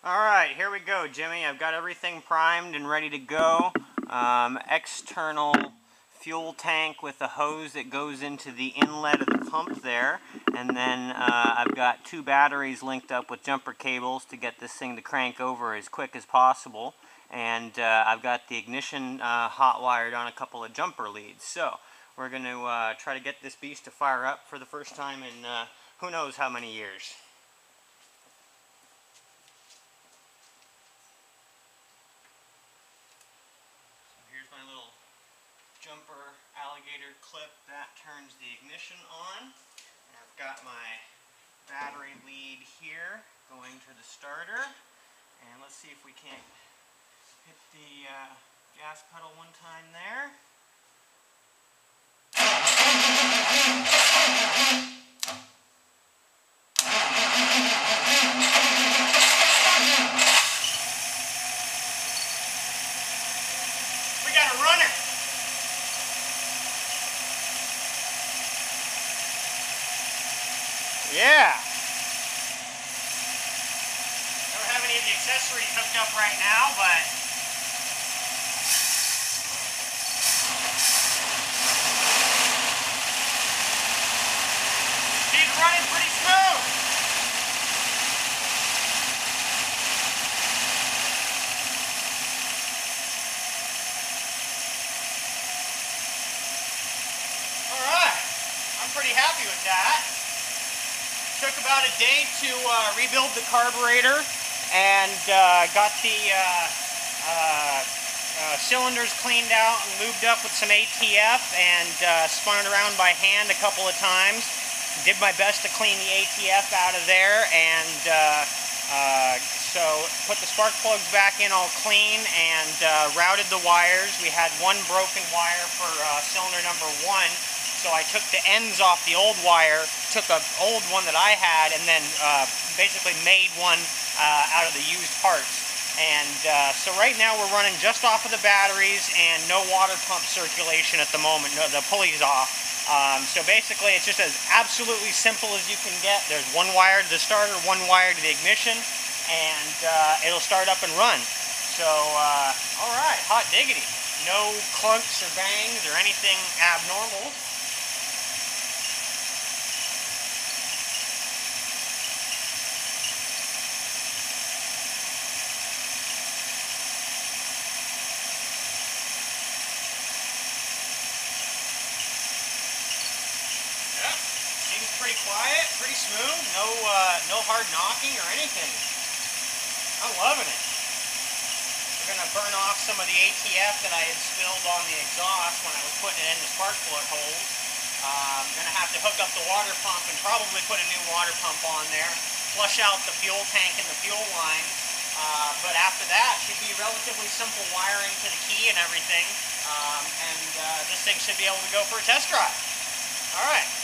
Alright, here we go, Jimmy. I've got everything primed and ready to go. External fuel tank with a hose that goes into the inlet of the pump there. And then I've got 2 batteries linked up with jumper cables to get this thing to crank over as quick as possible. And I've got the ignition hot wired on a couple of jumper leads. So we're going to try to get this beast to fire up for the first time in who knows how many years. My little jumper alligator clip that turns the ignition on. And I've got my battery lead here going to the starter. And let's see if we can't hit the gas pedal one time there. We got a runner. Yeah. Don't have any of the accessories hooked up right now, but she's running pretty smooth. I'm pretty happy with that. Took about a day to rebuild the carburetor and got the cylinders cleaned out and lubed up with some ATF and spun it around by hand a couple of times. Did my best to clean the ATF out of there, and so put the spark plugs back in all clean and routed the wires. We had one broken wire for cylinder number 1. So I took the ends off the old wire, took an old one that I had, and then basically made one out of the used parts. And so right now we're running just off of the batteries and no water pump circulation at the moment. No, the pulley's off. So basically it's just as absolutely simple as you can get. There's one wire to the starter, one wire to the ignition, and it'll start up and run. So, alright, hot diggity. No clunks or bangs or anything abnormal. Pretty quiet, pretty smooth, no hard knocking or anything. I'm loving it. We're going to burn off some of the ATF that I had spilled on the exhaust when I was putting it in the spark plug holes. I'm going to have to hook up the water pump and probably put a new water pump on there, flush out the fuel tank and the fuel line. But after that, should be relatively simple wiring to the key and everything. And this thing should be able to go for a test drive. All right.